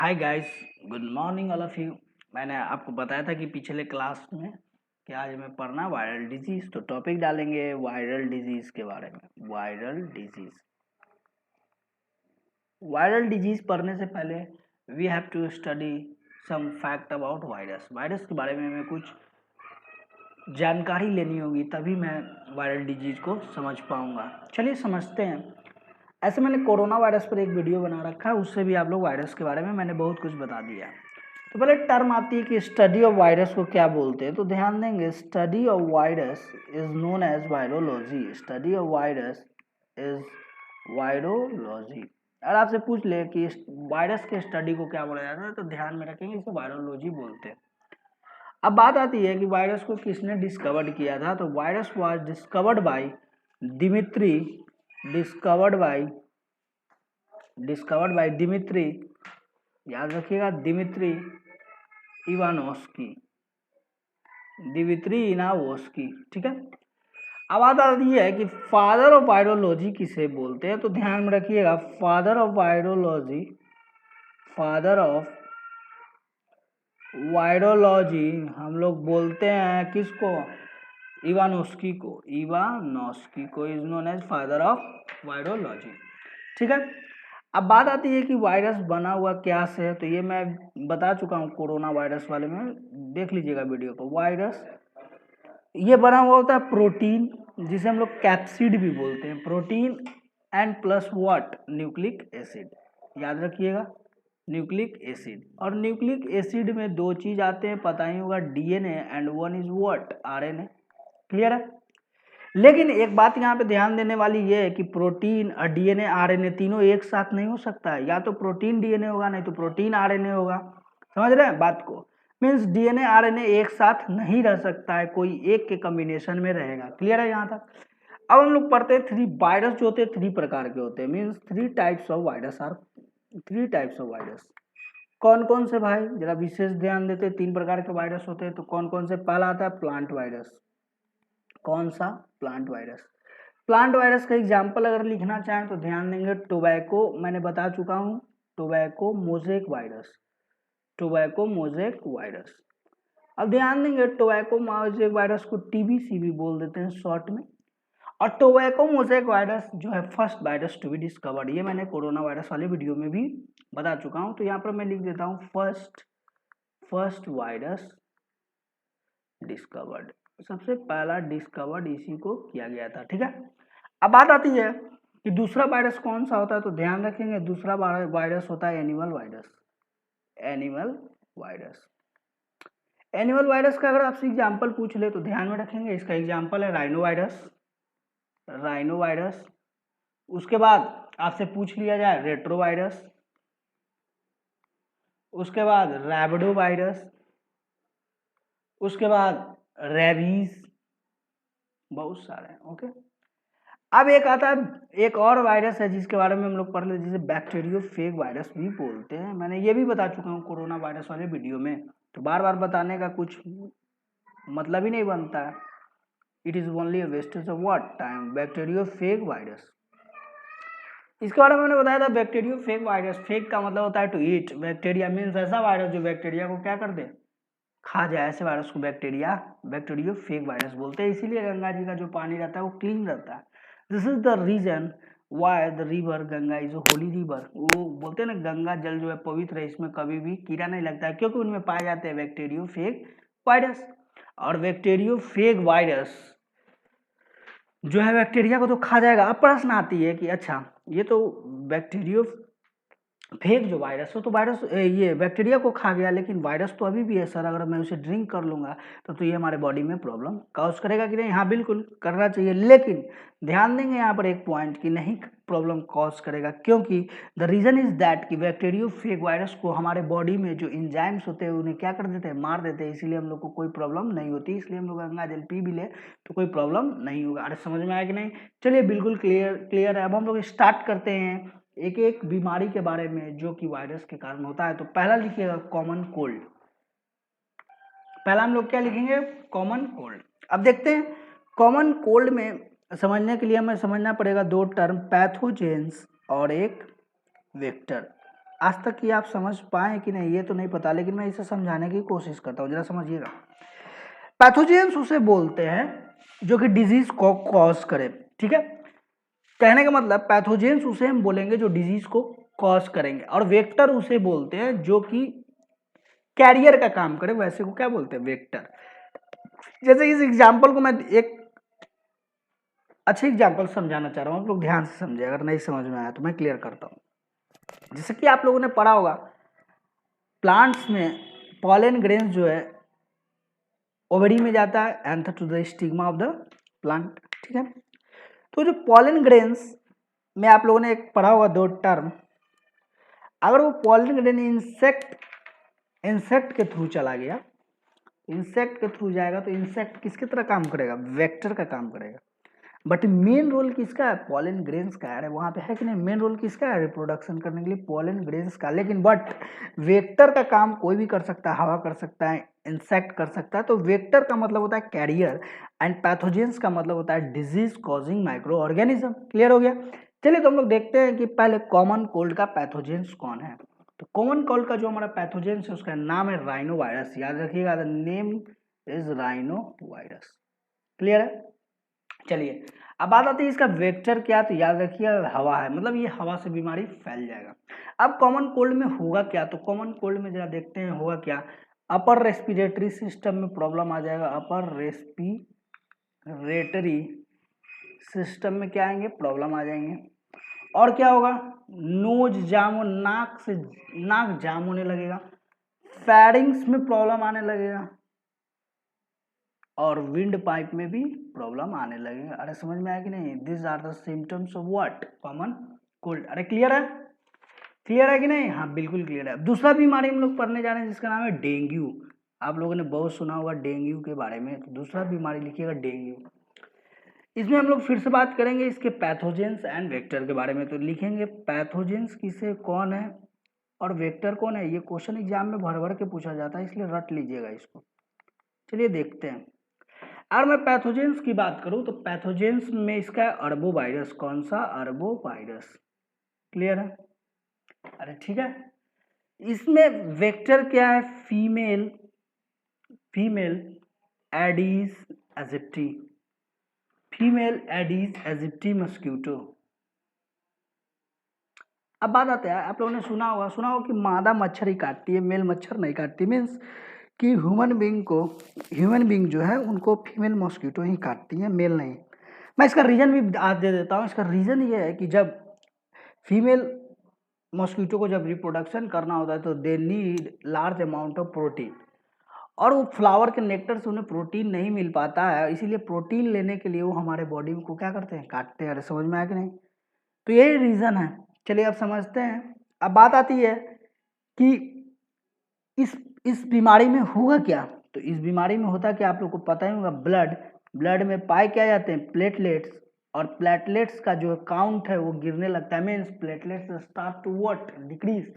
Hi guys, good morning all of you. मैंने आपको बताया था कि पिछले क्लास में कि आज हमें पढ़ना वायरल डिजीज, तो टॉपिक डालेंगे वायरल डिजीज के बारे में। वायरल डिजीज पढ़ने से पहले we have to study some fact about virus. Virus के बारे में हमें कुछ जानकारी लेनी होगी, तभी मैं वायरल डिजीज को समझ पाऊंगा। चलिए समझते हैं। ऐसे मैंने कोरोना वायरस पर एक वीडियो बना रखा है, उससे भी आप लोग वायरस के बारे में मैंने बहुत कुछ बता दिया। तो पहले टर्म आती है कि स्टडी ऑफ वायरस को क्या बोलते हैं, तो ध्यान देंगे study of virus is known as virology. Study of virus is virology. अगर आपसे पूछ ले कि वायरस के स्टडी को क्या बोला जाता है, तो ध्यान में रखेंगे इसे वायरोलॉजी बोलते हैं। अब बात आती है कि वायरस को किसने डिस्कवर्ड किया था, तो virus was discovered by Dmitri discovered by Dmitri, याद रखिएगा, दिमित्री इवानोस्की, ठीक है। अब बात आती है कि फादर ऑफ वायरोलॉजी किसे बोलते हैं, तो ध्यान में रखिएगा फादर ऑफ वायरोलॉजी हम लोग बोलते हैं किसको? इवानोस्की को is known as father of virology, ठीक है। अब बात आती है कि वायरस बना हुआ क्या से है, तो ये मैं बता चुका हूँ कोरोना वायरस वाले में, देख लीजिएगा वीडियो को। वायरस ये बना हुआ होता है प्रोटीन, जिसे हम लोग कैप्सिड भी बोलते हैं। Protein and plus what? Nucleic acid, याद रखिएगा, न्यूक्लिक एसिड। और न्यूक्लिक एसिड में दो चीज आते हैं, पता ही होगा, DNA and one is what? RNA. Clear है? लेकिन एक बात यहाँ पे ध्यान देने वाली ये है कि प्रोटीन और डीएनए आरएनए तीनों एक साथ नहीं हो सकता है, या तो प्रोटीन डीएनए होगा, नहीं तो प्रोटीन आरएनए होगा। समझ रहे हैं बात को? मीन्स डीएनए आरएनए एक साथ नहीं रह सकता है, कोई एक के कॉम्बिनेशन में रहेगा। क्लियर है यहाँ तक? अब हम लोग पढ़ते हैं थ्री वायरस जो होते हैं, थ्री प्रकार के होते हैं। Means three types of virus. कौन कौन से भाई? जरा विशेष ध्यान देते हैं। तीन प्रकार के वायरस होते हैं, तो कौन कौन से? पहला आता है प्लांट वायरस। कौन सा? Plant virus. प्लांट वायरस का एग्जाम्पल अगर लिखना चाहें तो ध्यान देंगे टोबैको, मैंने बता चुका हूं, टोबैको मोजेक वायरस। अब ध्यान देंगे टोबैको मोजेक वायरस को टीबीसी भी बोल देते हैं शॉर्ट में। और टोबैको मोजेक वायरस जो है first virus to be discovered, ये मैंने कोरोना वायरस वाले वीडियो में भी बता चुका हूं। तो यहाँ पर मैं लिख देता हूं फर्स्ट वायरस डिस्कवर्ड, सबसे पहला डिस्कवर्ड इसी को किया गया था, ठीक है। अब बात आती है कि दूसरा वायरस कौन सा होता है, तो ध्यान रखेंगे दूसरा वायरस होता है एनिमल वायरस का अगर आपसे एग्जांपल पूछ ले तो ध्यान में रखेंगे इसका एग्जांपल है राइनो वायरस। उसके बाद आपसे पूछ लिया जाए रेट्रो वायरस, उसके बाद रैबिडो वायरस, उसके बाद रेबीज, बहुत सारे। ओके, अब एक आता है, एक और वायरस है जिसके बारे में हम लोग पढ़ लेते, जिसे बैक्टीरियोफेग वायरस भी बोलते हैं। मैंने ये भी बता चुका हूँ कोरोना वायरस वाले वीडियो में, तो बार बार बताने का कुछ मतलब ही नहीं बनता है। It is only a wastage of what time. Bacteriophage virus, इसके बारे में मैंने बताया था। बैक्टीरियोफेग वायरस, फेग का मतलब होता है टू ईट। बैक्टीरिया मीन्स ऐसा वायरस जो बैक्टीरिया को क्या कर दे? खा जाए, ऐसे वायरस को बैक्टीरियोफेग वायरस बोलते हैं। इसीलिए गंगा जी का जो पानी रहता है वो क्लीन रहता है। This is the reason why the river Ganga is holy river. वो बोलते हैं ना गंगा जल जो है पवित्र है, इसमें कभी भी कीड़ा नहीं लगता है, क्योंकि उनमें पाए जाते हैं बैक्टीरियोफेग वायरस। और बैक्टीरियोफेग वायरस जो है बैक्टीरिया को तो खा जाएगा। अब प्रश्न आती है कि अच्छा, ये तो बैक्टीरियो फेक जो वायरस हो, तो वायरस ये बैक्टीरिया को खा गया, लेकिन वायरस तो अभी भी है सर। अगर मैं उसे ड्रिंक कर लूंगा तो ये हमारे बॉडी में प्रॉब्लम कॉज करेगा कि नहीं? हाँ, बिल्कुल करना चाहिए, लेकिन ध्यान देंगे यहाँ पर एक पॉइंट कि नहीं प्रॉब्लम कॉज करेगा, क्योंकि द रीजन इज दैट कि बैक्टीरियोफेग वायरस को हमारे बॉडी में जो इंजाइम्स होते हैं उन्हें क्या कर देते हैं? मार देते हैं। इसीलिए हम लोग को कोई प्रॉब्लम नहीं होती। इसलिए हम लोग गंगा जल पी भी ले तो कोई प्रॉब्लम नहीं होगा। अरे समझ में आया कि नहीं? चलिए बिल्कुल क्लियर है। अब हम लोग स्टार्ट करते हैं एक एक बीमारी के बारे में जो कि वायरस के कारण होता है। तो पहला लिखिएगा कॉमन कोल्ड। पहला हम लोग क्या लिखेंगे? Common cold. अब देखते हैं कॉमन कोल्ड में समझने के लिए हमें समझना पड़ेगा दो टर्म, पैथोजेंस और एक वेक्टर। आज तक ये आप समझ पाए कि नहीं ये तो नहीं पता, लेकिन मैं इसे समझाने की कोशिश करता हूँ, जरा समझिएगा। पैथोजेंस उसे बोलते हैं जो कि डिजीज को कॉज करे, ठीक है। कहने का मतलब पैथोजेंस उसे हम बोलेंगे जो डिजीज को कॉज करेंगे, और वेक्टर उसे बोलते हैं जो कि कैरियर का काम करे, वैसे को क्या बोलते हैं, वेक्टर। जैसे इस एग्जाम्पल को मैं एक अच्छे एग्जाम्पल समझाना चाह रहा हूँ, आप लोग ध्यान से समझे, अगर नहीं समझ में आया तो मैं क्लियर करता हूँ। जैसे कि आप लोगों ने पढ़ा होगा प्लांट्स में पॉलन ग्रेन्स जो है ओवरी में जाता है anther to the stigma of the plant, ठीक है। तो जो पॉलन ग्रेन्स में आप लोगों ने एक पढ़ा होगा दो टर्म, अगर वो पॉलन ग्रेन इंसेक्ट के थ्रू चला गया, इंसेक्ट के थ्रू जाएगा तो इंसेक्ट किसकी तरह काम करेगा, वेक्टर का काम करेगा। बट मेन रोल किसका है, पॉलन ग्रेन्स का है, वहां पे है कि नहीं, मेन रोल किसका है, रिप्रोडक्शन करने के लिए पॉलन ग्रेन्स का। लेकिन बट वेक्टर का काम कोई भी कर सकता है, हवा कर सकता है, इंसेक्ट कर सकता है। तो वेक्टर का मतलब होता है कैरियर एंड पैथोजेंस का मतलब होता है disease causing micro organism. Clear हो गया। चलिए तो हम लोग देखते हैं कि पहले कॉमन कोल्ड का पैथोजेंस कौन है। तो कॉमन कोल्ड का जो हमारा पैथोजेंस है उसका नाम है राइनो वायरस। याद रखिएगा, the name is rhino virus. Clear है। चलिए अब बात आती है इसका वेक्टर क्या, तो याद रखिए हवा है, मतलब ये हवा से बीमारी फैल जाएगा। अब कॉमन कोल्ड में होगा क्या, तो कॉमन कोल्ड में जरा देखते हैं होगा क्या। अपर रेस्पिरेटरी सिस्टम में प्रॉब्लम आ जाएगा, अपर रेस्पिरेटरी सिस्टम में क्या आएंगे, प्रॉब्लम आ जाएंगे। और क्या होगा, नोज जाम, नाक जाम होने लगेगा, फैरिंग्स में प्रॉब्लम आने लगेगा, और विंड पाइप में भी प्रॉब्लम आने लगेगा। अरे समझ में आया कि नहीं, this are the symptoms of what, common cold. अरे क्लियर है, क्लियर है कि नहीं, हाँ बिल्कुल क्लियर है। दूसरा बीमारी हम लोग पढ़ने जा रहे हैं जिसका नाम है डेंगू। आप लोगों ने बहुत सुना होगा डेंगू के बारे में, तो दूसरा बीमारी लिखिएगा डेंगू। इसमें हम लोग फिर से बात करेंगे इसके पैथोजेंस एंड वेक्टर के बारे में। तो लिखेंगे पैथोजेंस किसे कौन है और वेक्टर कौन है। ये क्वेश्चन एग्जाम में भर भर के पूछा जाता है, इसलिए रट लीजिएगा इसको। चलिए देखते हैं। अगर मैं पैथोजेंस की बात करूं तो पैथोजेंस में इसका है अरबो वायरस। कौन सा, अरबो वायरस। क्लियर है। अरे ठीक है। इसमें वेक्टर क्या है, female Aedes aegypti, female Aedes aegypti mosquito. अब बात आता है, आप लोगों ने सुना होगा कि मादा मच्छर ही काटती है, मेल मच्छर नहीं काटती। मीन्स कि ह्यूमन बींग जो है उनको फीमेल मॉस्किटो ही काटती है, मेल नहीं। मैं इसका रीज़न भी आज दे देता हूँ। इसका रीज़न ये है कि जब फीमेल मॉस्किटो को जब रिप्रोडक्शन करना होता है तो they need large amount of protein, और वो फ्लावर के नेक्टर से उन्हें प्रोटीन नहीं मिल पाता है, इसीलिए प्रोटीन लेने के लिए वो हमारे बॉडी को क्या करते हैं, काटते हैं। अरे समझ में आया कि नहीं, तो यही रीज़न है। चलिए अब समझते हैं। अब बात आती है कि इस बीमारी में होगा क्या। तो इस बीमारी में होता क्या, आप लोग को पता ही होगा, ब्लड में पाए क्या जाते हैं, प्लेटलेट्स, और प्लेटलेट्स का जो काउंट है वो गिरने लगता है। Means platelets start to what, decrease.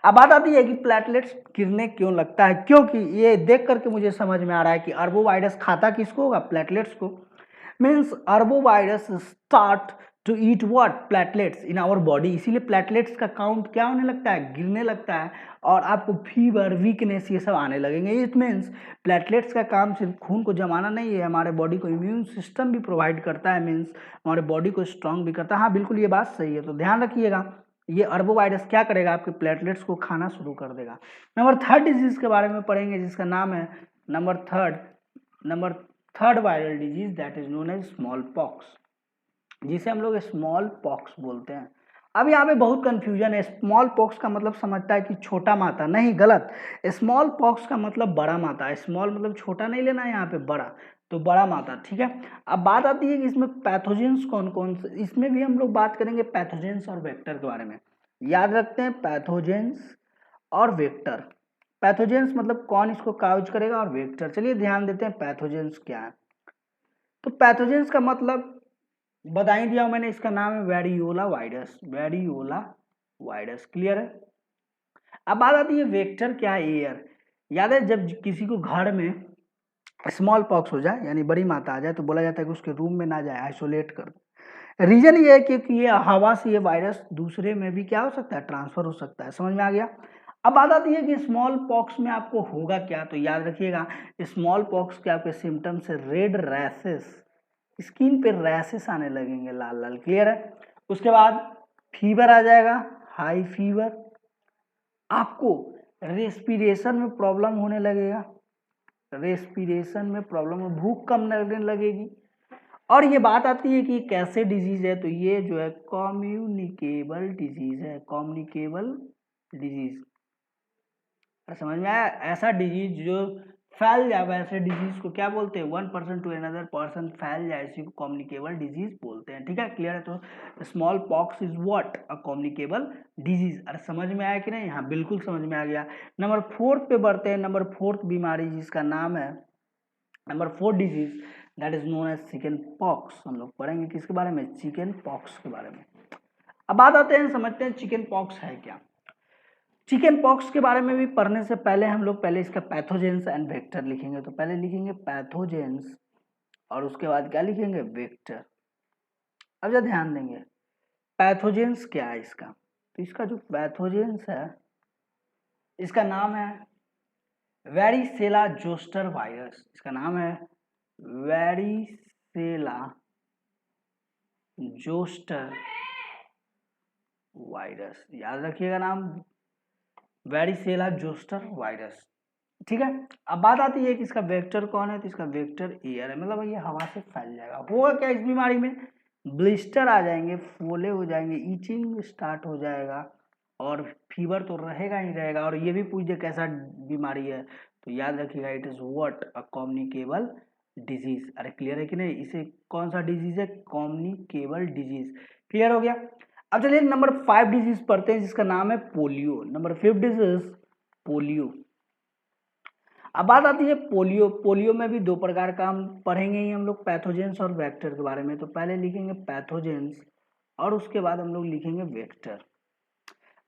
अब बात आती है कि प्लेटलेट्स गिरने क्यों लगता है, क्योंकि ये देख करके मुझे समझ में आ रहा है कि अरबो वायरस खाता किसको होगा, प्लेटलेट्स को। Means arbovirus start to eat what, platelets in our body, इसीलिए प्लेटलेट्स का काउंट क्या होने लगता है, गिरने लगता है, और आपको फीवर, वीकनेस ये सब आने लगेंगे। इट मीन्स प्लेटलेट्स का काम सिर्फ खून को जमाना नहीं है, हमारे बॉडी को इम्यून सिस्टम भी प्रोवाइड करता है। मीन्स हमारे बॉडी को स्ट्रांग भी करता है। हाँ बिल्कुल ये बात सही है, तो ध्यान रखिएगा। ये अरबो वायरस क्या करेगा, आपके प्लेटलेट्स को खाना शुरू कर देगा। नंबर थर्ड डिजीज के बारे में पढ़ेंगे जिसका नाम है number third viral disease, that is known as smallpox, जिसे हम लोग स्मॉल पॉक्स बोलते हैं। अब यहाँ पे बहुत कंफ्यूजन है। स्मॉल पॉक्स का मतलब समझता है कि छोटा माता, नहीं, गलत। स्मॉल पॉक्स का मतलब बड़ा माता। स्मॉल मतलब छोटा नहीं लेना है यहाँ पे, बड़ा, तो बड़ा माता, ठीक है। अब बात आती है कि इसमें पैथोजेंस कौन कौन से, इसमें भी हम लोग बात करेंगे पैथोजेंस और वेक्टर के बारे में। याद रखते हैं पैथोजेंस और वेक्टर। पैथोजेंस मतलब कौन इसको काउज करेगा, और वेक्टर। चलिए ध्यान देते हैं पैथोजेंस क्या है। तो पैथोजेंस का मतलब बता ही दिया मैंने, इसका नाम है variola virus, variola virus. Clear है। अब बात आती है वेक्टर क्या है, एयर। याद है जब किसी को घर में स्मॉल पॉक्स हो जाए यानी बड़ी माता आ जाए तो बोला जाता है कि उसके रूम में ना जाए, आइसोलेट कर। रीजन ये है क्योंकि ये हवा से ये वायरस दूसरे में भी क्या हो सकता है, ट्रांसफर हो सकता है। समझ में आ गया। अब बात आती है कि स्मॉल पॉक्स में आपको होगा क्या, तो याद रखिएगा स्मॉल पॉक्स के आपके सिम्टम्स है रेड रैशेस, स्किन पे रैशेस आने लगेंगे लाल लाल, क्लियर है। उसके बाद फीवर आ जाएगा, हाई फीवर, आपको रेस्पिरेशन में प्रॉब्लम होने लगेगा, रेस्पिरेशन में प्रॉब्लम, भूख कम लगने लगेगी। और ये बात आती है कि कैसे डिजीज है, तो ये जो है कम्युनिकेबल डिजीज है, कम्युनिकेबल डिजीज। समझ में आया, ऐसा डिजीज जो फैल जाए, ऐसे डिजीज को क्या बोलते हैं, 1 पर्सन टू अनदर पर्सन फैल जाए, इसी को कम्युनिकेबल डिजीज बोलते हैं। ठीक है, क्लियर है। तो small pox is what, a communicable disease. अरे समझ में आया कि नहीं, हाँ बिल्कुल समझ में आ गया। नंबर 4 पे बढ़ते हैं, नंबर 4 बीमारी जिसका नाम है, number 4 disease that is known as chickenpox. हम लोग पढ़ेंगे किसके बारे में, चिकन पॉक्स के बारे में। अब बात आते हैं, समझते हैं चिकन पॉक्स है क्या। चिकन पॉक्स के बारे में भी पढ़ने से पहले हम लोग पहले इसका पैथोजेंस एंड वेक्टर लिखेंगे। तो पहले लिखेंगे पैथोजेंस और उसके बाद क्या लिखेंगे, वेक्टर। अब जरा ध्यान देंगे पैथोजेंस क्या है इसका, तो इसका जो पैथोजेंस है इसका नाम है वेरिसेला जोस्टर वायरस। इसका नाम है वेरिसेला जोस्टर वायरस, याद रखिएगा नाम, वेरिसेला जोस्टर वायरस। ठीक है। अब बात आती है कि इसका वेक्टर कौन है, तो इसका वेक्टर एयर है, मतलब ये हवा से फैल जाएगा। होगा क्या इस बीमारी में, ब्लिस्टर आ जाएंगे, फोले हो जाएंगे, ईचिंग स्टार्ट हो जाएगा, और फीवर तो रहेगा ही रहेगा। और ये भी पूछ दे कैसा बीमारी है, तो याद रखिएगा it is what, a communicable disease. अरे क्लियर है कि नहीं, इसे कौन सा डिजीज है, कम्युनिकेबल डिजीज। क्लियर हो गया। अब चलिए नंबर 5 डिजीज पढ़ते हैं जिसका नाम है पोलियो। Number 5 disease polio. अब बात आती है पोलियो। पोलियो में भी 2 प्रकार का हम पढ़ेंगे ही हम लोग, पैथोजेंस और वेक्टर के बारे में। तो पहले लिखेंगे पैथोजेंस और उसके बाद हम लोग लिखेंगे वेक्टर।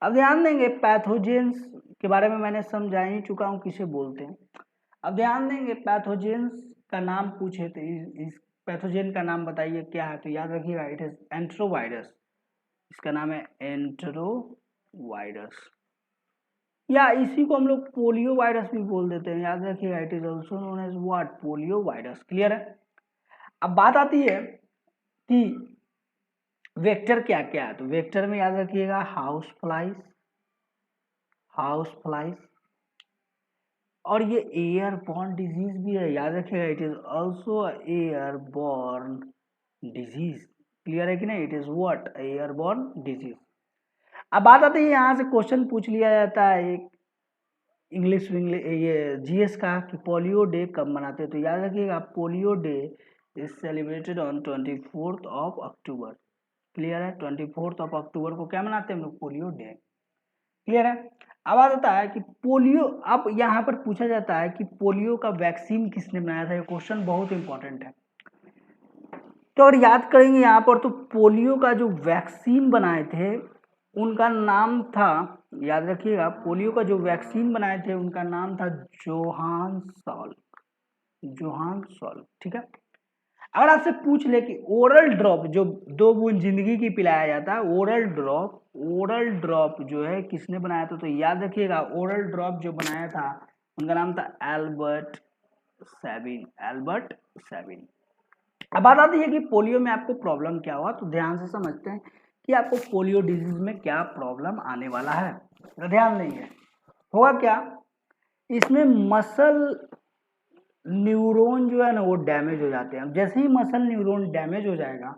अब ध्यान देंगे पैथोजेंस के बारे में मैंने समझा ही चुका हूँ किसे बोलते हैं। अब ध्यान देंगे पैथोजेंस का नाम पूछे तो इस पैथोजेन का नाम बताइए क्या है, तो याद रखिएगा इट इज एंट्रोवायरस। इसका नाम है एंट्रोवायरस, या इसी को हम लोग पोलियो वायरस भी बोल देते हैं, याद रखिएगा it is also known as what, polio virus. Clear है। अब बात आती है कि वेक्टर क्या क्या है, तो वेक्टर में याद रखिएगा हाउस फ्लाइज, हाउस फ्लाइज, और ये एयरबॉर्न डिजीज भी है, याद रखिएगा it is also airborne disease. Clear है कि नहीं, it is what, airborne disease. अब बात आती है यहाँ से क्वेश्चन पूछ लिया जाता है एक इंग्लिश ये जीएस का कि पोलियो डे कब मनाते हैं, तो याद रखिएगा polio day is celebrated on 24th of October. Clear है, 24th ऑफ अक्टूबर को क्या मनाते हैं हम लोग, पोलियो डे। क्लियर है। अब आ जाता है कि पोलियो, अब यहाँ पर पूछा जाता है कि पोलियो का वैक्सीन किसने बनाया था, ये क्वेश्चन बहुत इंपॉर्टेंट है। तो अगर याद करेंगे यहाँ पर, तो पोलियो का जो वैक्सीन बनाए थे उनका नाम था, याद रखिएगा पोलियो का जो वैक्सीन बनाए थे उनका नाम था जोहान सॉल्क, जोहान सॉल्क। ठीक है। अगर आपसे पूछ ले कि ओरल ड्रॉप जो 2 बूंद जिंदगी की पिलाया जाता है, ओरल ड्रॉप, ओरल ड्रॉप जो है किसने बनाया था, तो याद रखिएगा ओरल ड्रॉप जो बनाया था उनका नाम था एल्बर्ट सैबिन, एल्बर्ट सैबिन। अब बात आती है कि पोलियो में आपको प्रॉब्लम क्या हुआ, तो ध्यान से समझते हैं कि आपको पोलियो डिजीज में क्या प्रॉब्लम आने वाला है। तो ध्यान देंगे होगा क्या, इसमें मसल न्यूरॉन जो है ना वो डैमेज हो जाते हैं। जैसे ही मसल न्यूरॉन डैमेज हो जाएगा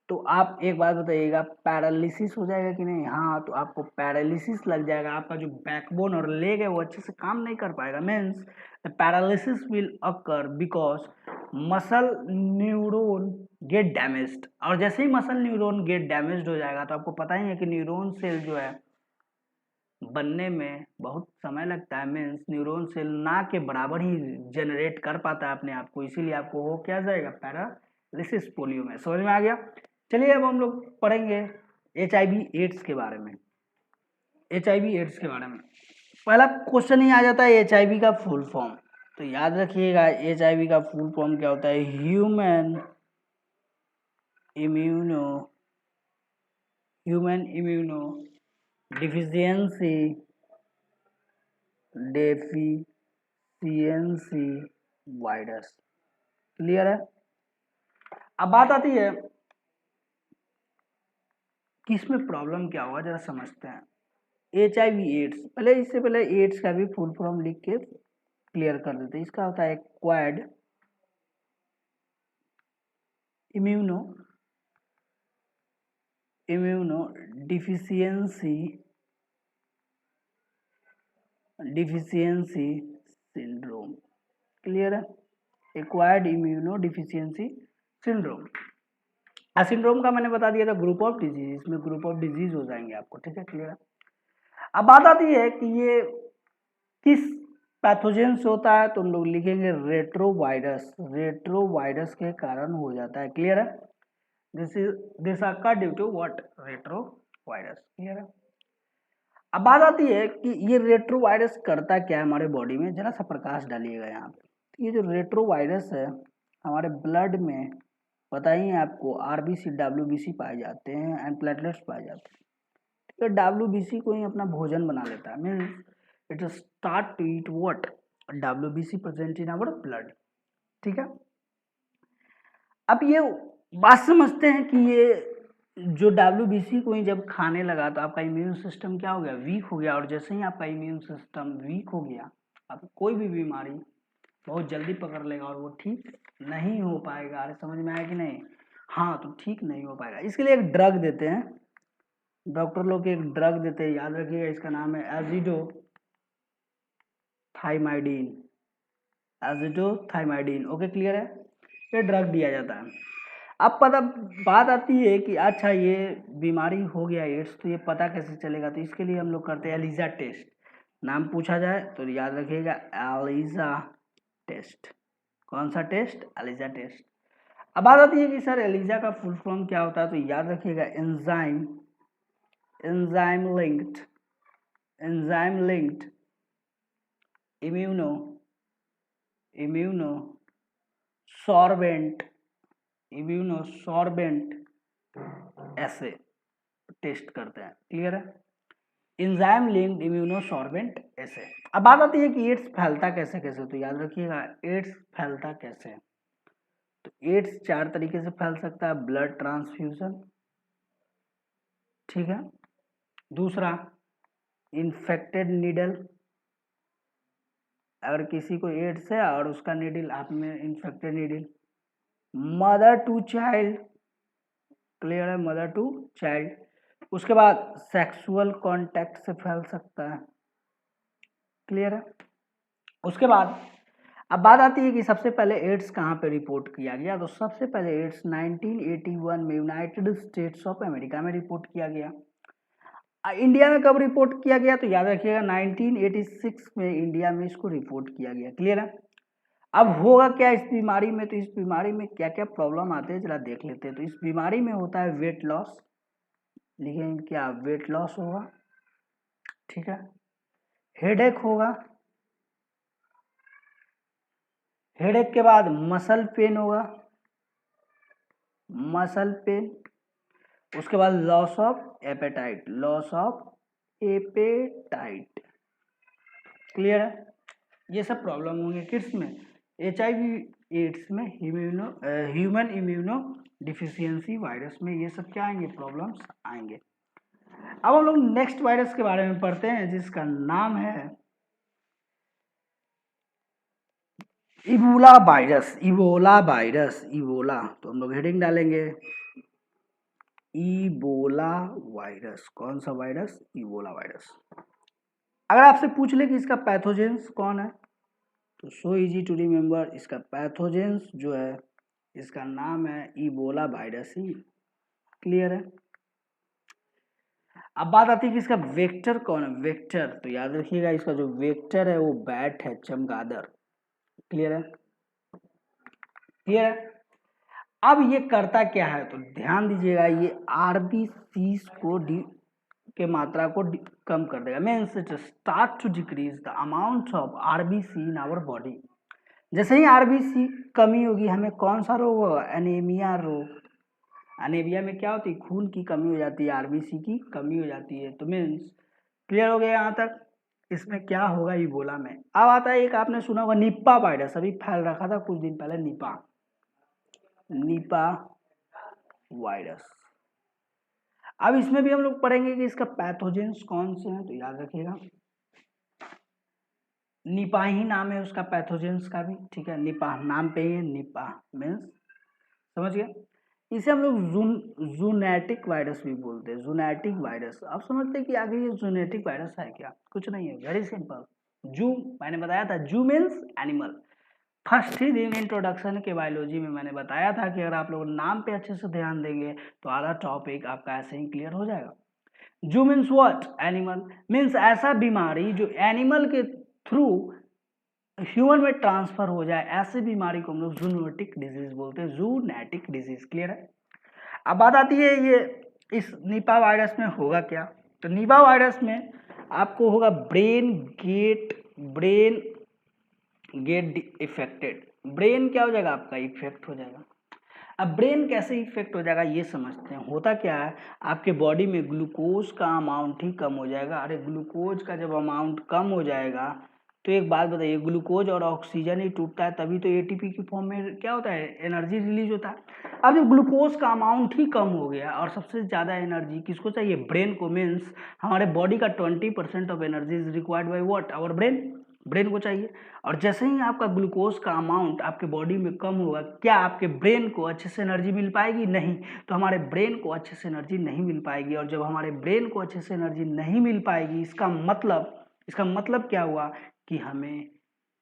तो आप एक बात बताइएगा, पैरालिसिस हो जाएगा कि नहीं, हाँ तो आपको पैरालिसिस लग जाएगा, आपका जो बैकबोन और लेग है वो अच्छे से काम नहीं कर पाएगा। Means paralysis will occur because muscle neuron get damaged. और जैसे ही मसल न्यूरॉन गेट डैमेज्ड हो जाएगा तो आपको पता ही है कि न्यूरॉन सेल जो है बनने में बहुत समय लगता है। मीन्स न्यूरॉन सेल ना के बराबर ही जनरेट कर पाता है अपने आप को, इसीलिए आपको हो क्या जाएगा, पैरालिसिस पोलियो में। समझ में आ गया। चलिए अब हम लोग पढ़ेंगे HIV एड्स के बारे में। HIV एड्स के बारे में पहला क्वेश्चन ही आ जाता है HIV का फुल फॉर्म। तो याद रखिएगा HIV का फुल फॉर्म क्या होता है, human immuno human immuno deficiency virus. Clear है। अब बात आती है कि इसमें प्रॉब्लम क्या होगा, जरा समझते हैं। HIV एड्स, पहले इससे पहले एड्स का भी फुल फॉर्म लिख के क्लियर कर देते हैं। इसका होता है acquired immuno deficiency syndrome. Clear है। Acquired immuno deficiency syndrome. Syndrome का मैंने बता दिया था ग्रुप ऑफ डिजीज, इसमें ग्रुप ऑफ डिजीज हो जाएंगे आपको। ठीक है, क्लियर है। अब बात आती है कि ये किस पैथोजन से होता है, तो हम लोग लिखेंगे रेट्रोवायरस। रेट्रोवायरस के कारण हो जाता है। क्लियर है। This occur due to what, retrovirus. Clear है। अब बात आती है कि ये रेट्रोवायरस करता क्या है हमारे बॉडी में, जरा सा प्रकाश डालिएगा यहाँ पे। ये जो रेट्रोवायरस है हमारे ब्लड में, पता ही है आपको, आरबीसी डब्ल्यूबीसी पाए जाते हैं एंड प्लेटलेट्स पाए जाते हैं। तो डब्ल्यूबीसी को ही अपना भोजन बना लेता है, means it start to eat what, WBC present in our blood. ठीक है। अब ये बात समझते हैं कि ये जो डब्ल्यूबीसी को ही जब खाने लगा तो आपका इम्यून सिस्टम क्या हो गया, वीक हो गया। और जैसे ही आपका इम्यून सिस्टम वीक हो गया, आपको कोई भी बीमारी बहुत जल्दी पकड़ लेगा और वो ठीक नहीं हो पाएगा। अरे समझ में आया कि नहीं? हाँ, तो ठीक नहीं हो पाएगा। इसके लिए एक ड्रग देते हैं, डॉक्टर लोग एक ड्रग देते हैं, याद रखिएगा। इसका नाम है एजिडोथाइमाइडिन। ओके, क्लियर है। ये ड्रग दिया जाता है। अब बात आती है कि अच्छा ये बीमारी हो गया एड्स, तो ये पता कैसे चलेगा? तो इसके लिए हम लोग करते हैं एलिजा टेस्ट। नाम पूछा जाए तो याद रखिएगा एलिजा टेस्ट। कौन सा टेस्ट? Elijah test. अब बात आती है कि सर एलिजा का फुल फॉर्म क्या होता है, तो याद रखिएगा एंजाइम लिंक्ड इम्यूनो सॉर्बेंट ऐसे टेस्ट करते हैं। क्लियर है। एंजाइम लिंक्ड इम्यूनोसॉर्बेंट ऐसे। अब बात आती है कि एड्स फैलता कैसे कैसे, तो याद रखिएगा एड्स फैलता कैसे। तो एड्स 4 तरीके से फैल सकता है। ब्लड ट्रांसफ्यूजन, ठीक है। दूसरा, इन्फेक्टेड नीडल, अगर किसी को एड्स है और उसका नीडल आप में infected needle. Mother to child, clear है, मदर टू चाइल्ड। उसके बाद सेक्सुअल कांटेक्ट से फैल सकता है। क्लियर है। उसके बाद अब बात आती है कि सबसे पहले एड्स कहाँ पे रिपोर्ट किया गया, तो सबसे पहले एड्स 1981 में यूनाइटेड स्टेट्स ऑफ अमेरिका में रिपोर्ट किया गया। इंडिया में कब रिपोर्ट किया गया, तो याद रखिएगा 1986 में इंडिया में इसको रिपोर्ट किया गया। क्लियर है। अब होगा क्या इस बीमारी में, तो इस बीमारी में क्या क्या प्रॉब्लम आते हैं जरा देख लेते हैं। तो इस बीमारी में होता है वेट लॉस, लिखेंगे क्या, वेट लॉस होगा। ठीक है। हेडेक होगा, हेडेक के बाद मसल पेन होगा, मसल पेन। उसके बाद लॉस ऑफ एपेटाइट, क्लियर है। ये सब प्रॉब्लम होंगे किस में, HIV एड्स में, ह्यूमन इम्यूनो डिफिशियंसी वायरस में। ये सब क्या आएंगे, प्रॉब्लम्स आएंगे। अब हम लोग नेक्स्ट वायरस के बारे में पढ़ते हैं जिसका नाम है इबोला वायरस। इबोला, तो हम लोग हेडिंग डालेंगे इबोला वायरस। कौन सा वायरस? Ebola virus. अगर आपसे पूछ ले कि इसका पैथोजेंस कौन है, तो सो इजी टू रिमेम्बर, इसका पैथोजेंस जो है इसका नाम है इबोला वायरस ही। क्लियर है। अब बात आती है कि इसका वेक्टर कौन है। वेक्टर, तो याद रखिएगा इसका जो वेक्टर है वो बैट है, चमगादड़। क्लियर है। क्लियर है। अब ये करता क्या है, तो ध्यान दीजिएगा, ये आरबीसी को के मात्रा को कम कर देगा। Means it start to decrease the amount of RBC in our body. जैसे ही आरबीसी कमी होगी, हमें कौन सा रोग होगा, एनीमिया रोग। एनीमिया में क्या होती है, खून की कमी हो जाती है, आरबीसी की कमी हो जाती है। तो मीन्स क्लियर हो गया यहाँ तक। इसमें क्या होगा ये बोला मैं। अब आता है एक आपने सुना होगा निपा वायरस, अभी फैल रखा था कुछ दिन पहले, निपा वायरस। अब इसमें भी हम लोग पढ़ेंगे कि इसका पैथोजेंस कौन से हैं, तो याद रखिएगा निपा ही नाम है उसका पैथोजेंस का भी, ठीक है, निपा नाम पे ही है, निपा मीन्स समझ गए। इसे हम लोग जूनैटिक वायरस भी बोलते हैं, जूनैटिक वायरस। आप समझते हैं कि आगे ये जूनैटिक वायरस है क्या, कुछ नहीं है, वेरी सिंपल। जू मैंने बताया था, जू मीन्स एनिमल। फर्स्ट ही दिन इंट्रोडक्शन के बायोलॉजी में मैंने बताया था कि अगर आप लोग नाम पे अच्छे से ध्यान देंगे तो आधा टॉपिक आपका ऐसे ही क्लियर हो जाएगा। जू मीन्स व्हाट, एनिमल मीन्स ऐसा बीमारी जो एनिमल के थ्रू ह्यूमन में ट्रांसफर हो जाए, ऐसी बीमारी को हम लोग जूनोटिक डिजीज बोलते हैं, जूनैटिक डिजीज। क्लियर है। अब बात आती है ये इस निपा वायरस में होगा क्या। तो निपा वायरस में आपको होगा ब्रेन गेट इफेक्टेड। ब्रेन क्या हो जाएगा आपका, इफेक्ट हो जाएगा। अब ब्रेन कैसे इफेक्ट हो जाएगा ये समझते हैं। होता क्या है, आपके बॉडी में ग्लूकोज का अमाउंट ही कम हो जाएगा। अरे ग्लूकोज का जब अमाउंट कम हो जाएगा तो एक बात बताइए, ग्लूकोज और ऑक्सीजन ही टूटता है तभी तो एटीपी की फॉर्म में क्या होता है, एनर्जी रिलीज होता है। अब जब ग्लूकोज का अमाउंट ही कम हो गया और सबसे ज़्यादा एनर्जी किसको चाहिए, ब्रेन को, मीन्स हमारे बॉडी का 20% of energy is required by what, our brain को चाहिए। और जैसे ही आपका ग्लूकोज का अमाउंट आपके बॉडी में कम होगा, क्या आपके ब्रेन को अच्छे से एनर्जी मिल पाएगी, नहीं। तो हमारे ब्रेन को अच्छे से एनर्जी नहीं मिल पाएगी, और जब हमारे ब्रेन को अच्छे से एनर्जी नहीं मिल पाएगी, इसका मतलब क्या हुआ कि हमें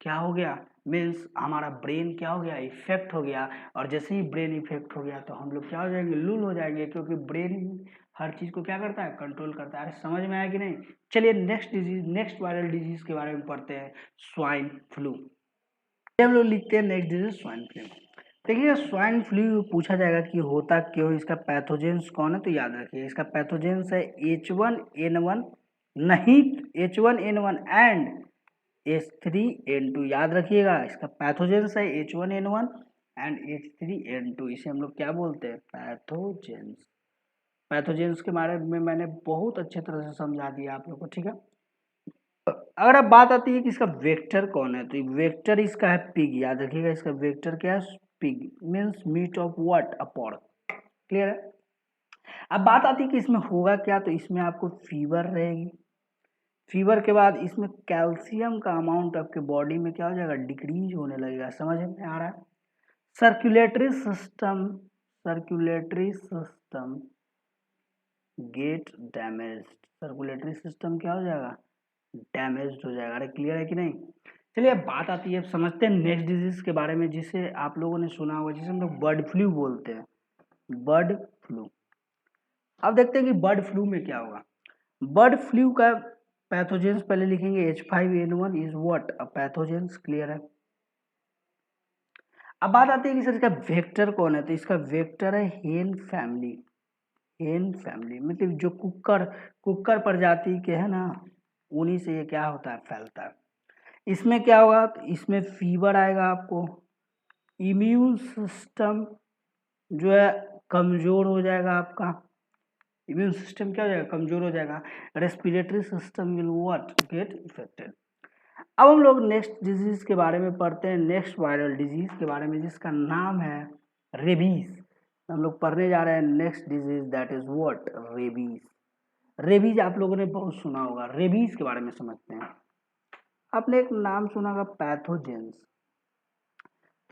क्या हो गया, मीन्स हमारा ब्रेन क्या हो गया, इफेक्ट हो गया। और जैसे ही ब्रेन इफेक्ट हो गया तो हम लोग क्या हो जाएंगे, लूल हो जाएंगे, क्योंकि ब्रेन हर चीज को क्या करता है, कंट्रोल करता है। अरे समझ में आया कि नहीं। चलिए नेक्स्ट वायरल डिजीज के बारे में पढ़ते हैं, स्वाइन फ्लू। हम लोग लिखते हैं नेक्स्ट डिजीज स्वाइन फ्लू। देखिए स्वाइन फ्लू पूछा जाएगा कि होता क्यों, इसका पैथोजेंस कौन है, तो याद रखिए इसका पैथोजेंस है H1N1, नहीं H1N1 एंड H3N2। याद रखिएगा इसका पैथोजेंस है H1N1 एंड H3N2। इसे हम लोग क्या बोलते हैं, पैथोजेंस के बारे में मैंने बहुत अच्छे तरह से समझा दिया आप लोग को, ठीक है। अगर अब बात आती है कि इसका वेक्टर कौन है, तो वेक्टर इसका है पिग। याद रखिएगा इसका वेक्टर क्या है, pig means meat of what, a pork. Clear है। अब बात आती है कि इसमें होगा क्या, तो इसमें आपको फीवर रहेगी। फीवर के बाद इसमें कैल्शियम का अमाउंट आपके बॉडी में क्या हो जाएगा, डिक्रीज होने लगेगा। समझ में आ रहा है। Circulatory system gate damage. Circulatory system क्या हो जाएगा, डैमेज हो जाएगा। अरे क्लियर है कि नहीं। चलिए अब बात आती है, समझते हैं नेक्स्ट डिजीज के बारे में, जिसे आप लोगों ने सुना होगा, जिसे हम लोग बर्ड फ्लू बोलते हैं, बर्ड फ्लू। अब देखते हैं कि बर्ड फ्लू में क्या होगा। बर्ड फ्लू का पैथोजेंस पहले लिखेंगे, H5N1 is what, a pathogens. Clear है। अब बात आती है कि सर इसका वेक्टर कौन है, तो इसका वेक्टर है हेन फैमिली मतलब जो कुक्कर प्रजाति के है ना, उन्हीं से ये क्या होता है, फैलता है। इसमें क्या होगा, तो इसमें फीवर आएगा आपको, इम्यून सिस्टम जो है कमजोर हो जाएगा आपका, इम्यून सिस्टम क्या हो जाएगा, कमजोर हो जाएगा। Respiratory system will what, get affected. अब हम लोग नेक्स्ट डिजीज के बारे में पढ़ते हैं, नेक्स्ट वायरल डिजीज के बारे में, जिसका नाम है रेबीज। हम लोग पढ़ने जा रहे हैं next disease, that is what, rabies. Rabies आप लोगों ने बहुत सुना होगा, रेबीज के बारे में समझते हैं। आपने एक नाम सुना होगा, पैथोजेंस।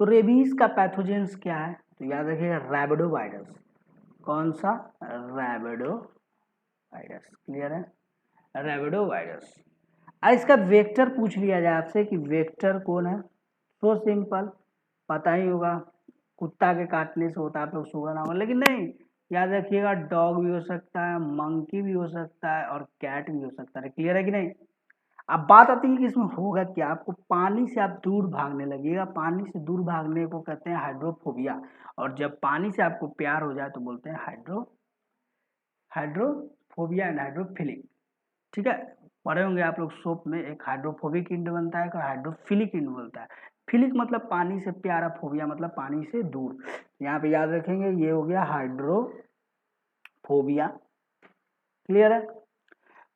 तो रेबीज का पैथोजेंस क्या है, तो याद रखिएगा रैबिडो वायरस। कौन सा, रैबिडो वायरस। क्लियर है, रैबिडो वायरस। इसका वेक्टर पूछ लिया जाए आपसे कि वेक्टर कौन है, तो सिंपल पता ही होगा, कुत्ता के काटने से होता है, आप लोग सुना होगा, लेकिन नहीं, याद रखिएगा डॉग भी हो सकता है, मंकी भी हो सकता है, और कैट भी हो सकता है। क्लियर है कि नहीं। अब बात आती है कि इसमें होगा क्या, आपको पानी से आप दूर भागने लगेगा। पानी से दूर भागने को कहते हैं हाइड्रोफोबिया, और जब पानी से आपको प्यार हो जाए तो बोलते हैं हाइड्रोफोबिया एंड हाइड्रोफिलिक। ठीक है, पढ़े होंगे आप लोग सोप में, एक हाइड्रोफोबिक इंड बनता है और हाइड्रोफिलिक इंड बनता है। फिलिक मतलब पानी से प्यारा, फोबिया मतलब पानी से दूर। यहाँ पे याद रखेंगे ये हो गया हाइड्रोफोबिया। क्लियर है।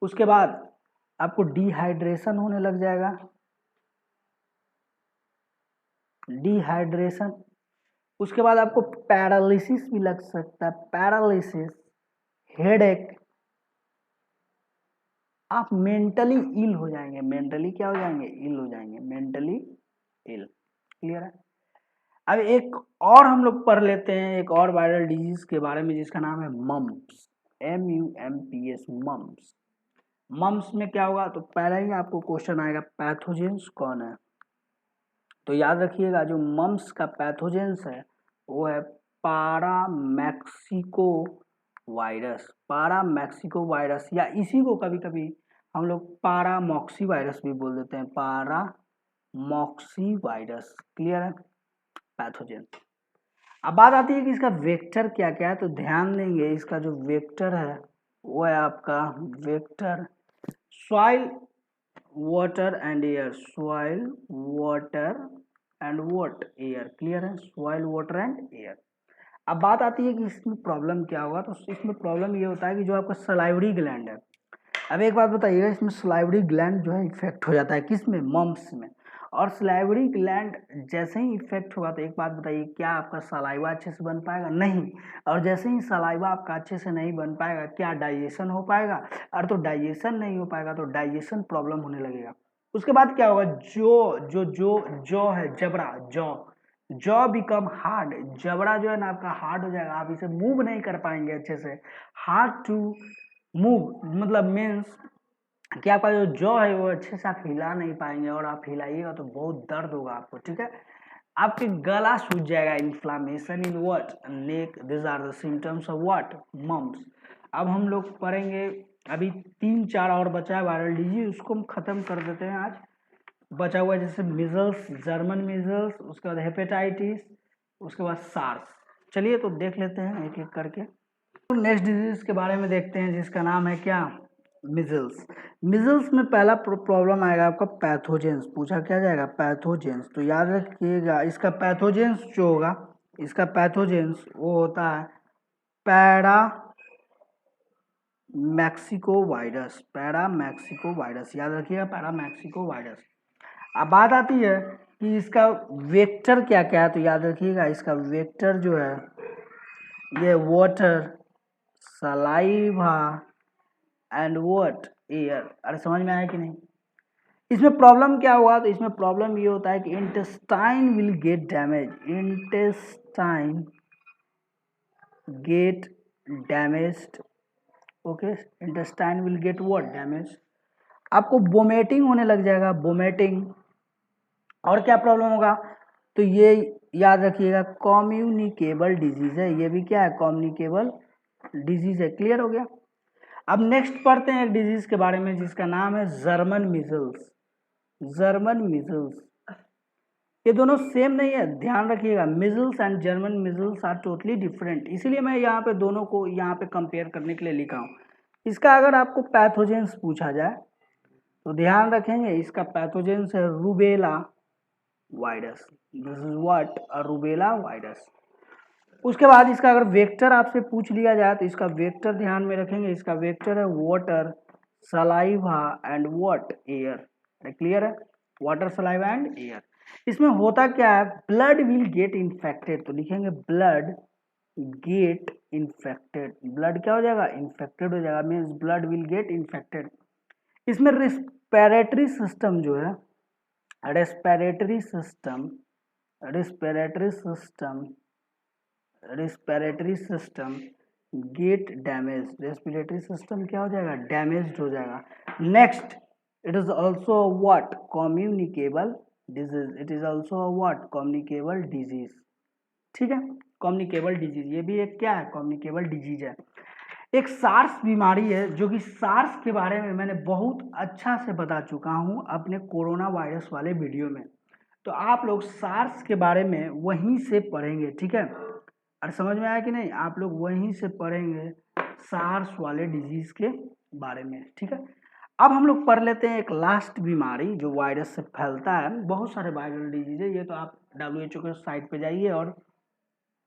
उसके बाद आपको डिहाइड्रेशन होने लग जाएगा, डिहाइड्रेशन। उसके बाद आपको पैरालिसिस भी लग सकता है, पैरालिसिस, हेडेक, आप मेंटली इल हो जाएंगे, मेंटली क्या हो जाएंगे, इल हो जाएंगे, मेंटली इल। क्लियर है। अब एक और हम लोग पढ़ लेते हैं एक और वायरल डिजीज के बारे में जिसका नाम है मम्प्स, MUMPS, मम्प्स। मम्प्स में क्या होगा, तो पहले ही आपको क्वेश्चन आएगा पैथोजेंस कौन है। तो याद रखिएगा जो मम्प्स का पैथोजेंस है वो है पारामैक्सिको वायरस, पारामैक्सिको वायरस, या इसी को कभी कभी हम लोग पारामॉक्सी वायरस भी बोल देते हैं, पारामॉक्सी वायरस। क्लियर है, पैथोजन। अब बात आती है कि इसका वेक्टर क्या क्या है, तो ध्यान देंगे इसका जो वेक्टर है वो है आपका vector soil, water and air, soil, water and what, air. Clear है, सॉइल, वाटर एंड एयर। अब बात आती है कि इसमें प्रॉब्लम क्या होगा, तो इसमें प्रॉब्लम ये होता है कि जो आपका सलाइवरी ग्लैंड है, अब एक बात बताइएगा, इसमें सलाइवरी ग्लैंड जो है इफेक्ट हो जाता है किसमें, मम्प्स में। और सलाइवरी ग्लैंड जैसे ही इफेक्ट होगा तो एक बात बताइए, क्या आपका सलाइवा अच्छे से बन पाएगा, नहीं। और जैसे ही सलाइवा आपका अच्छे से नहीं बन पाएगा, क्या डाइजेशन हो पाएगा, और तो डाइजेशन नहीं हो पाएगा तो डाइजेशन प्रॉब्लम होने लगेगा। उसके बाद क्या होगा, जो है जबड़ा, जॉ बिकम हार्ड, जबड़ा जो है ना आपका हार्ड हो जाएगा, आप इसे मूव नहीं कर पाएंगे अच्छे से। हार्ड टू मूव मतलब मीन्स कि आपका जो जॉ है वो अच्छे से आप हिला नहीं पाएंगे, और आप हिलाइएगा तो बहुत दर्द होगा आपको। ठीक है, आपके गला सूज जाएगा, inflammation in what, neck, this are the symptoms of what, mumps. अब हम लोग पढ़ेंगे, अभी 3-4 और बचा है वायरल डिजीज, उसको हम खत्म कर देते हैं आज। बचा हुआ जैसे मिजल्स, जर्मन मिजल्स, उसके बाद हेपेटाइटिस, उसके बाद सार्स। चलिए तो देख लेते हैं एक एक करके। तो नेक्स्ट डिजीज के बारे में देखते हैं जिसका नाम है क्या, मिजल्स। मिजल्स में पहला प्रॉब्लम आएगा आपका पैथोजेंस, पूछा क्या जाएगा, पैथोजेंस। तो याद रखिएगा इसका पैथोजेंस जो होगा, इसका पैथोजेंस वो होता है para Mexico virus, para Mexico virus, याद रखिएगा पैरा मैक्सिको वायरस। अब बात आती है कि इसका वेक्टर क्या क्या है, तो याद रखिएगा इसका वेक्टर जो है ये water, saliva and what, air. अरे समझ में आया कि नहीं। इसमें प्रॉब्लम क्या हुआ, तो इसमें प्रॉब्लम ये होता है कि intestine will get damage, intestine get damaged. Okay, intestine will get what, damage. आपको वोमिटिंग होने लग जाएगा, वोमिटिंग। और क्या प्रॉब्लम होगा, तो ये याद रखिएगा कम्युनिकेबल डिजीज है, ये भी क्या है, कम्युनिकेबल डिजीज है। क्लियर हो गया। अब नेक्स्ट पढ़ते हैं एक डिजीज के बारे में जिसका नाम है जर्मन मिजल्स, जर्मन मिजल्स। ये दोनों सेम नहीं है, ध्यान रखिएगा, measles and German measles are totally different, इसीलिए मैं यहाँ पे दोनों को यहाँ पे कंपेयर करने के लिए लिखा हूँ। इसका अगर आपको पैथोजेंस पूछा जाए तो ध्यान रखेंगे इसका पैथोजेंस है rubella virus, this is what, a rubella virus. उसके बाद इसका अगर वेक्टर आपसे पूछ लिया जाए तो इसका वेक्टर ध्यान में रखेंगे, इसका वेक्टर है water, saliva and what, air. Clear है, वाटर, सलाइवा एंड एयर। इसमें होता क्या है, ब्लड विल गेट इन्फेक्टेड, तो लिखेंगे ब्लड गेट इन्फेक्टेड, ब्लड क्या हो जाएगा, इन्फेक्टेड हो जाएगा, means blood will get infected. इसमें रिस्पिरेटरी सिस्टम जो है, respiratory system, respiratory system, respiratory system gate damage, respiratory system क्या हो जाएगा, डैमेज्ड हो जाएगा। Next, it is also what, communicable disease, it is also what, communicable disease. ठीक है, कम्युनिकेबल डिजीज, ये भी एक क्या है, कम्युनिकेबल डिजीज है। एक सार्स बीमारी है जो कि सार्स के बारे में मैंने बहुत अच्छा से बता चुका हूं अपने कोरोना वायरस वाले वीडियो में, तो आप लोग सार्स के बारे में वहीं से पढ़ेंगे। ठीक है, और समझ में आया कि नहीं, आप लोग वहीं से पढ़ेंगे सार्स वाले डिजीज के बारे में। ठीक है, अब हम लोग पढ़ लेते हैं एक लास्ट बीमारी जो वायरस से फैलता है। बहुत सारे वायरल डिजीज है, ये तो आप WHO के साइट पे जाइए और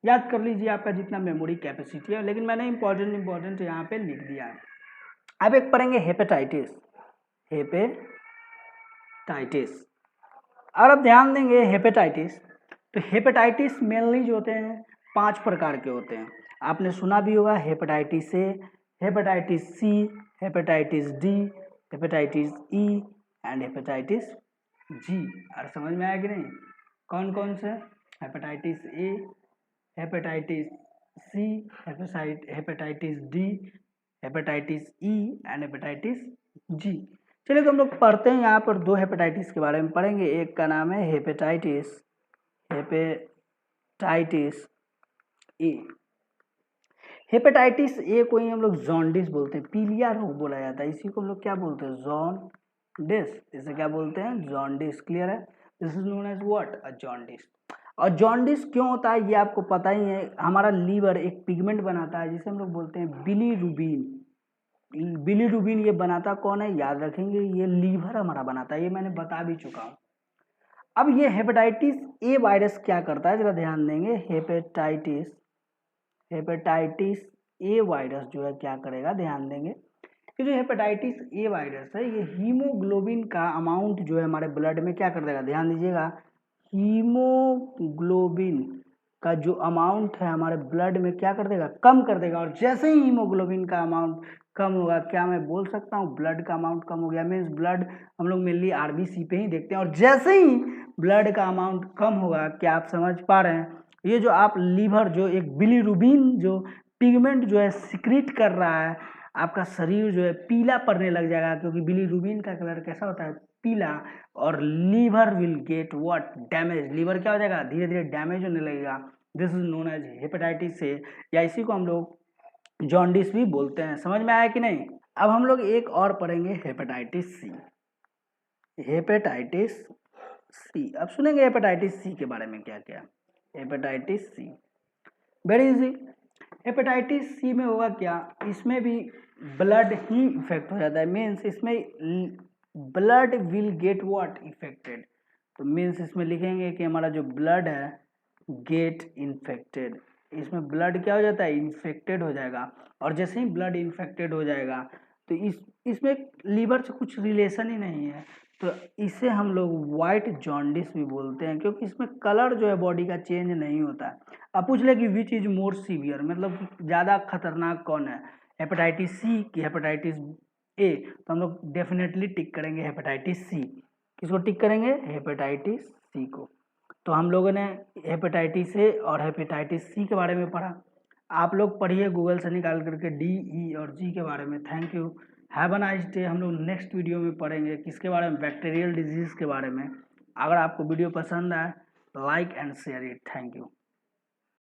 याद कर लीजिए आपका जितना मेमोरी कैपेसिटी है, लेकिन मैंने इम्पोर्टेंट यहाँ पे लिख दिया है। अब एक पढ़ेंगे हेपेटाइटिस। हेपेटाइटिस और अब ध्यान देंगे हेपेटाइटिस, तो हेपेटाइटिस मेनली जो होते हैं 5 प्रकार के होते हैं। आपने सुना भी होगा hepatitis A, hepatitis C, hepatitis D, hepatitis E and hepatitis G. और समझ में आया कि नहीं कौन कौन से? Hepatitis A, hepatitis C, hepatitis D, hepatitis E and hepatitis G. चलिए तो हम लोग पढ़ते हैं, यहाँ पर 2 हेपेटाइटिस के बारे में पढ़ेंगे। एक का नाम है हेपेटाइटिस ए। हेपेटाइटिस ए को ही हम लोग जॉन्डिस बोलते हैं, पीलिया रोग बोला जाता है। इसी को हम लोग क्या बोलते हैं? जॉन्डिस। इसे क्या बोलते हैं? जॉन्डिस। क्लियर है? This is known as what? A jaundice. और जॉन्डिस क्यों होता है ये आपको पता ही है। हमारा लीवर एक पिगमेंट बनाता है जिसे हम लोग बोलते हैं बिलीरुबिन। बिलीरुबिन ये बनाता कौन है? याद रखेंगे, ये लीवर हमारा बनाता है, ये मैंने बता भी चुका हूँ। अब ये हेपेटाइटिस ए वायरस क्या करता है जरा ध्यान देंगे। हेपेटाइटिस ए वायरस जो है क्या करेगा, ध्यान देंगे कि जो हेपेटाइटिस ए वायरस है ये हीमोग्लोबिन का अमाउंट जो है हमारे ब्लड में क्या कर देगा, ध्यान दीजिएगा, हीमोग्लोबिन का जो अमाउंट है हमारे ब्लड में क्या कर देगा, कम कर देगा। और जैसे ही हीमोग्लोबिन का अमाउंट कम होगा, क्या मैं बोल सकता हूँ ब्लड का अमाउंट कम हो गया, मीन्स ब्लड हम लोग मेनली आरबीसी पे ही देखते हैं। और जैसे ही ब्लड का अमाउंट कम होगा, क्या आप समझ पा रहे हैं, ये जो आप लीवर जो एक बिलीरुबिन जो पिगमेंट जो है सिक्रीट कर रहा है, आपका शरीर जो है पीला पड़ने लग जाएगा, क्योंकि बिलीरुबिन का कलर कैसा होता है, पीला। और liver will get what, damage. Liver क्या हो जाएगा, धीरे धीरे डैमेज होने लगेगा। This is known as hepatitis A, या इसी को हम लोग जॉन्डिस भी बोलते हैं। समझ में आया कि नहीं? अब हम लोग एक और पढ़ेंगे हेपेटाइटिस सी। हेपेटाइटिस सी, अब सुनेंगे हेपेटाइटिस सी के बारे में क्या क्या। Hepatitis C very easy. Hepatitis C में होगा क्या, इसमें भी ब्लड ही इफेक्ट हो जाता है, मीन्स इसमें blood will get what, affected. तो मीन्स इसमें लिखेंगे कि हमारा जो ब्लड है गेट इन्फेक्टेड, इसमें ब्लड क्या हो जाता है, इन्फेक्टेड हो जाएगा। और जैसे ही ब्लड इन्फेक्टेड हो जाएगा तो इसमें लीवर से कुछ रिलेशन ही नहीं है, तो इसे हम लोग वाइट जॉन्डिस भी बोलते हैं, क्योंकि इसमें कलर जो है बॉडी का चेंज नहीं होता है। अब पूछ ले कि विच इज मोर सीवियर, मतलब ज़्यादा खतरनाक कौन है, हेपेटाइटिस सी कि हेपेटाइटिस ए? तो हम लोग डेफिनेटली टिक करेंगे हेपेटाइटिस सी। किसको टिक करेंगे? हेपेटाइटिस सी को। तो हम लोगों ने हेपेटाइटिस ए और हेपेटाइटिस सी के बारे में पढ़ा। आप लोग पढ़िए गूगल से निकाल करके डी, ई और जी के बारे में। Thank you, have a nice day. हम लोग नेक्स्ट वीडियो में पढ़ेंगे किसके बारे में, बैक्टीरियल डिजीज़ के बारे में। अगर आपको वीडियो पसंद आए like and share it. Thank you.